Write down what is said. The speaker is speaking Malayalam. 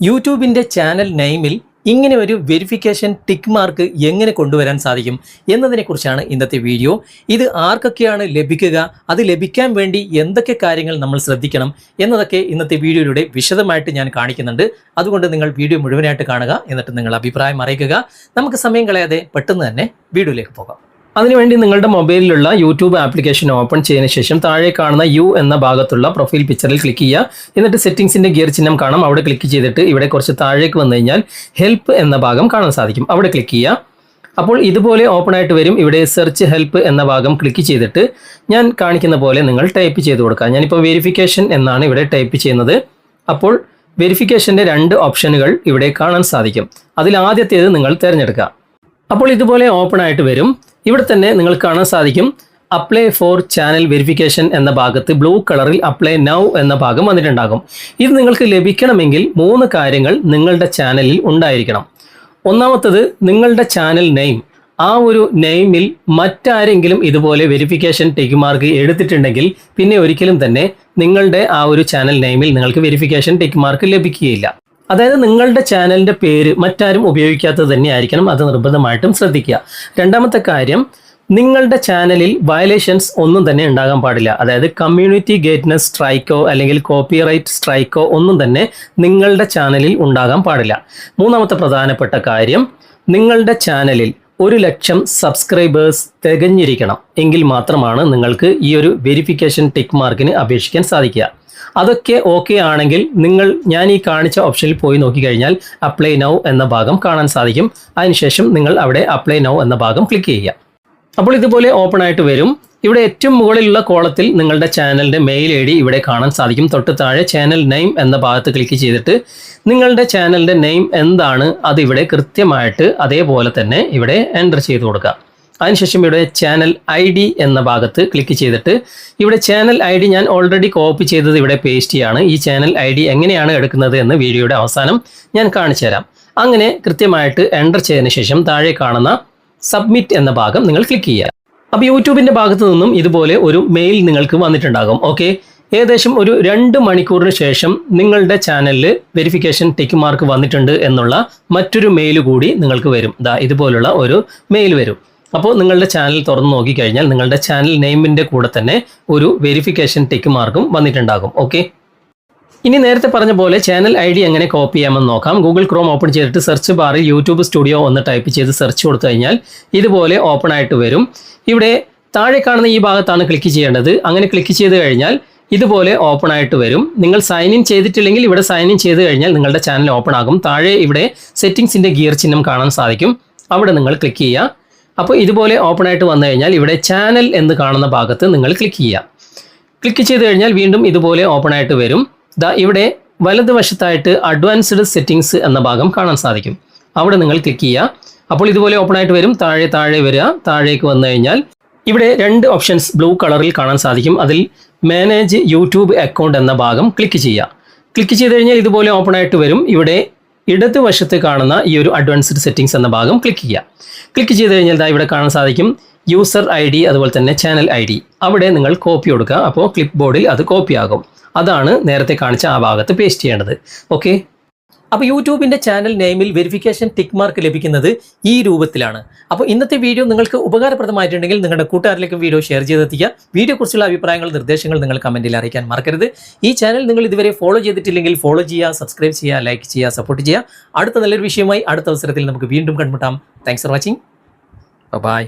യൂട്യൂബിൻ്റെ ചാനൽ നെയിമിൽ ഇങ്ങനെ ഒരു വെരിഫിക്കേഷൻ ടിക്ക് മാർക്ക് എങ്ങനെ കൊണ്ടുവരാൻ സാധിക്കും എന്നതിനെക്കുറിച്ചാണ് ഇന്നത്തെ വീഡിയോ. ഇത് ആർക്കൊക്കെയാണ് ലഭിക്കുക, അത് ലഭിക്കാൻ വേണ്ടി എന്തൊക്കെ കാര്യങ്ങൾ നമ്മൾ ശ്രദ്ധിക്കണം എന്നതൊക്കെ ഇന്നത്തെ വീഡിയോയിലൂടെ വിശദമായിട്ട് ഞാൻ കാണിക്കുന്നുണ്ട്. അതുകൊണ്ട് നിങ്ങൾ വീഡിയോ മുഴുവനായിട്ട് കാണുക, എന്നിട്ട് നിങ്ങളുടെ അഭിപ്രായം അറിയിക്കുക. നമുക്ക് സമയം കളയാതെ പെട്ടെന്ന് തന്നെ വീഡിയോയിലേക്ക് പോകാം. അതിനുവേണ്ടി നിങ്ങളുടെ മൊബൈലിലുള്ള യൂട്യൂബ് ആപ്ലിക്കേഷൻ ഓപ്പൺ ചെയ്തതിന് ശേഷം താഴെ കാണുന്ന യു എന്ന ഭാഗത്തുള്ള പ്രൊഫൈൽ പിക്ചറിൽ ക്ലിക്ക് ചെയ്യുക. എന്നിട്ട് സെറ്റിംഗ്സിൻ്റെ ഗിയർ ചിഹ്നം കാണാം, അവിടെ ക്ലിക്ക് ചെയ്തിട്ട് ഇവിടെ കുറച്ച് താഴേക്ക് വന്നു കഴിഞ്ഞാൽ ഹെൽപ്പ് എന്ന ഭാഗം കാണാൻ സാധിക്കും, അവിടെ ക്ലിക്ക് ചെയ്യുക. അപ്പോൾ ഇതുപോലെ ഓപ്പൺ ആയിട്ട് വരും. ഇവിടെ സെർച്ച് ഹെൽപ്പ് എന്ന ഭാഗം ക്ലിക്ക് ചെയ്തിട്ട് ഞാൻ കാണിക്കുന്ന പോലെ നിങ്ങൾ ടൈപ്പ് ചെയ്ത് കൊടുക്കുക. ഞാനിപ്പോൾ വെരിഫിക്കേഷൻ എന്നാണ് ഇവിടെ ടൈപ്പ് ചെയ്യുന്നത്. അപ്പോൾ വെരിഫിക്കേഷൻ്റെ 2 ഓപ്ഷനുകൾ ഇവിടെ കാണാൻ സാധിക്കും. അതിൽ ആദ്യത്തേത് നിങ്ങൾ തിരഞ്ഞെടുക്കുക. അപ്പോൾ ഇതുപോലെ ഓപ്പൺ ആയിട്ട് വരും. ഇവിടെ തന്നെ നിങ്ങൾ കാണാൻ സാധിക്കും അപ്ലൈ ഫോർ ചാനൽ വെരിഫിക്കേഷൻ എന്ന ഭാഗത്ത് ബ്ലൂ കളറിൽ അപ്ലൈ നൗ എന്ന ഭാഗം വന്നിട്ടുണ്ടാകും. ഇത് നിങ്ങൾക്ക് ലഭിക്കണമെങ്കിൽ 3 കാര്യങ്ങൾ നിങ്ങളുടെ ചാനലിൽ ഉണ്ടായിരിക്കണം. ഒന്നാമത്തത്, നിങ്ങളുടെ ചാനൽ നെയിം. ആ ഒരു നെയിമിൽ മറ്റാരെങ്കിലും ഇതുപോലെ വെരിഫിക്കേഷൻ ടിക്ക് മാർക്ക് എടുത്തിട്ടുണ്ടെങ്കിൽ പിന്നെ ഒരിക്കലും തന്നെ നിങ്ങളുടെ ആ ഒരു ചാനൽ നെയിമിൽ നിങ്ങൾക്ക് വെരിഫിക്കേഷൻ ടിക്ക് മാർക്ക് ലഭിക്കുകയില്ല. അതായത് നിങ്ങളുടെ ചാനലിൻ്റെ പേര് മറ്റാരും ഉപയോഗിക്കാത്തത് തന്നെ ആയിരിക്കണം, അത് നിർബന്ധമായിട്ടും ശ്രദ്ധിക്കുക. രണ്ടാമത്തെ കാര്യം, നിങ്ങളുടെ ചാനലിൽ വയലേഷൻസ് ഒന്നും തന്നെ ഉണ്ടാകാൻ പാടില്ല. അതായത് കമ്മ്യൂണിറ്റി ഗേറ്റ്നസ് സ്ട്രൈക്കോ അല്ലെങ്കിൽ കോപ്പിറൈറ്റ് സ്ട്രൈക്കോ ഒന്നും തന്നെ നിങ്ങളുടെ ചാനലിൽ ഉണ്ടാകാൻ പാടില്ല. മൂന്നാമത്തെ പ്രധാനപ്പെട്ട കാര്യം, നിങ്ങളുടെ ചാനലിൽ 1,00,000 സബ്സ്ക്രൈബേഴ്സ് തികഞ്ഞിരിക്കണം. എങ്കിൽ മാത്രമാണ് നിങ്ങൾക്ക് ഈ ഒരു വെരിഫിക്കേഷൻ ടിക്ക് മാർക്കിന് അപേക്ഷിക്കാൻ സാധിക്കുക. അതൊക്കെ ഓക്കെ ആണെങ്കിൽ ഞാൻ ഈ കാണിച്ച ഓപ്ഷനിൽ പോയി നോക്കിക്കഴിഞ്ഞാൽ അപ്ലൈ നൗ എന്ന ഭാഗം കാണാൻ സാധിക്കും. അതിനുശേഷം നിങ്ങൾ അവിടെ അപ്ലൈ നൗ എന്ന ഭാഗം ക്ലിക്ക് ചെയ്യുക. അപ്പോൾ ഇതുപോലെ ഓപ്പൺ ആയിട്ട് വരും. ഇവിടെ ഏറ്റവും മുകളിലുള്ള കോളത്തിൽ നിങ്ങളുടെ ചാനലിൻ്റെ മെയിൽ ID ഇവിടെ കാണാൻ സാധിക്കും. തൊട്ട് താഴെ ചാനൽ നെയിം എന്ന ഭാഗത്ത് ക്ലിക്ക് ചെയ്തിട്ട് നിങ്ങളുടെ ചാനലിൻ്റെ നെയിം എന്താണ് അതിവിടെ കൃത്യമായിട്ട് അതേപോലെ തന്നെ ഇവിടെ എൻ്റർ ചെയ്ത് കൊടുക്കുക. അതിനുശേഷം ഇവിടെ ചാനൽ ID എന്ന ഭാഗത്ത് ക്ലിക്ക് ചെയ്തിട്ട് ഇവിടെ ചാനൽ ID ഞാൻ ഓൾറെഡി കോപ്പി ചെയ്തത് ഇവിടെ പേസ്റ്റ് ചെയ്യാണ്. ഈ ചാനൽ ID എങ്ങനെയാണ് എടുക്കുന്നത് എന്ന് വീഡിയോയുടെ അവസാനം ഞാൻ കാണിച്ചു തരാം. അങ്ങനെ കൃത്യമായിട്ട് എൻ്റർ ചെയ്തതിന് ശേഷം താഴെ കാണുന്ന സബ്മിറ്റ് എന്ന ഭാഗം നിങ്ങൾ ക്ലിക്ക് ചെയ്യുക. അപ്പോൾ യൂട്യൂബിൻ്റെ ഭാഗത്തു നിന്നും ഇതുപോലെ ഒരു മെയിൽ നിങ്ങൾക്ക് വന്നിട്ടുണ്ടാകും. ഓക്കെ, ഏകദേശം ഒരു 2 മണിക്കൂറിന് ശേഷം നിങ്ങളുടെ ചാനലിൽ വെരിഫിക്കേഷൻ ടിക്ക് മാർക്ക് വന്നിട്ടുണ്ട് എന്നുള്ള മറ്റൊരു മെയിൽ കൂടി നിങ്ങൾക്ക് വരും. ഇതുപോലുള്ള ഒരു മെയിൽ വരും. അപ്പോൾ നിങ്ങളുടെ ചാനൽ തുറന്ന് നോക്കിക്കഴിഞ്ഞാൽ നിങ്ങളുടെ ചാനൽ നെയിമിൻ്റെ കൂടെ തന്നെ ഒരു വെരിഫിക്കേഷൻ ടിക്ക് മാർക്കും വന്നിട്ടുണ്ടാകും. ഓക്കെ, ഇനി നേരത്തെ പറഞ്ഞ പോലെ ചാനൽ ID എങ്ങനെ കോപ്പി ചെയ്യാമെന്ന് നോക്കാം. ഗൂഗിൾ ക്രോം ഓപ്പൺ ചെയ്തിട്ട് സെർച്ച് ബാറിൽ യൂട്യൂബ് സ്റ്റുഡിയോ ഒന്ന് ടൈപ്പ് ചെയ്ത് സെർച്ച് കൊടുത്തു കഴിഞ്ഞാൽ ഇതുപോലെ ഓപ്പൺ ആയിട്ട് വരും. ഇവിടെ താഴെ കാണുന്ന ഈ ഭാഗത്താണ് ക്ലിക്ക് ചെയ്യേണ്ടത്. അങ്ങനെ ക്ലിക്ക് ചെയ്ത് കഴിഞ്ഞാൽ ഇതുപോലെ ഓപ്പൺ ആയിട്ട് വരും. നിങ്ങൾ സൈൻ ഇൻ ചെയ്തിട്ടില്ലെങ്കിൽ ഇവിടെ സൈൻ ഇൻ ചെയ്ത് കഴിഞ്ഞാൽ നിങ്ങളുടെ ചാനൽ ഓപ്പൺ ആകും. താഴെ ഇവിടെ സെറ്റിംഗ്സിൻ്റെ ഗിയർ ചിഹ്നം കാണാൻ സാധിക്കും, അവിടെ നിങ്ങൾ ക്ലിക്ക് ചെയ്യുക. അപ്പോൾ ഇതുപോലെ ഓപ്പൺ ആയിട്ട് വന്നു കഴിഞ്ഞാൽ ഇവിടെ ചാനൽ എന്ന് കാണുന്ന ഭാഗത്ത് നിങ്ങൾ ക്ലിക്ക് ചെയ്യുക. ക്ലിക്ക് ചെയ്ത് കഴിഞ്ഞാൽ വീണ്ടും ഇതുപോലെ ഓപ്പൺ ആയിട്ട് വരും. ഇവിടെ വലതുവശത്തായിട്ട് അഡ്വാൻസ്ഡ് സെറ്റിംഗ്സ് എന്ന ഭാഗം കാണാൻ സാധിക്കും, അവിടെ നിങ്ങൾ ക്ലിക്ക് ചെയ്യുക. അപ്പോൾ ഇതുപോലെ ഓപ്പൺ ആയിട്ട് വരും. താഴെ വരിക. താഴേക്ക് വന്നു കഴിഞ്ഞാൽ ഇവിടെ 2 ഓപ്ഷൻസ് ബ്ലൂ കളറിൽ കാണാൻ സാധിക്കും. അതിൽ മാനേജ് യൂട്യൂബ് അക്കൗണ്ട് എന്ന ഭാഗം ക്ലിക്ക് ചെയ്യുക. ക്ലിക്ക് ചെയ്ത് കഴിഞ്ഞാൽ ഇതുപോലെ ഓപ്പൺ ആയിട്ട് വരും. ഇവിടെ ഇടതുവശത്ത് കാണുന്ന ഈ ഒരു അഡ്വാൻസ്ഡ് സെറ്റിംഗ്സ് എന്ന ഭാഗം ക്ലിക്ക് ചെയ്യുക. ക്ലിക്ക് ചെയ്ത് കഴിഞ്ഞാൽ ഇവിടെ കാണാൻ സാധിക്കും യൂസർ ID അതുപോലെ തന്നെ ചാനൽ ID, അവിടെ നിങ്ങൾ കോപ്പി കൊടുക്കുക. അപ്പോൾ ക്ലിപ്പ് ബോർഡിൽ അത് കോപ്പി ആകും. അതാണ് നേരത്തെ കാണിച്ച ആ ഭാഗത്ത് പേസ്റ്റ് ചെയ്യേണ്ടത്. ഓക്കെ, അപ്പോൾ യൂട്യൂബിൻ്റെ ചാനൽ നെയിമിൽ വെരിഫിക്കേഷൻ ടിക്ക് മാർക്ക് ലഭിക്കുന്നത് ഈ രൂപത്തിലാണ്. അപ്പോൾ ഇന്നത്തെ വീഡിയോ നിങ്ങൾക്ക് ഉപകാരപ്രദമായിട്ടുണ്ടെങ്കിൽ നിങ്ങളുടെ കൂട്ടുകാരിലേക്ക് വീഡിയോ ഷെയർ ചെയ്തെത്തിക്കുക. വീഡിയോയെക്കുറിച്ചുള്ള അഭിപ്രായങ്ങൾ, നിർദ്ദേശങ്ങൾ നിങ്ങൾ കമൻറ്റിൽ അറിയിക്കാൻ മറക്കരുത്. ഈ ചാനൽ നിങ്ങൾ ഇതുവരെ ഫോളോ ചെയ്തിട്ടില്ലെങ്കിൽ ഫോളോ ചെയ്യുക, സബ്സ്ക്രൈബ് ചെയ്യുക, ലൈക്ക് ചെയ്യുക, സപ്പോർട്ട് ചെയ്യുക. അടുത്ത നല്ലൊരു വിഷയമായി അടുത്ത അവസരത്തിൽ നമുക്ക് വീണ്ടും കണ്ടുമുട്ടാം. Thanks for watching. ബൈ.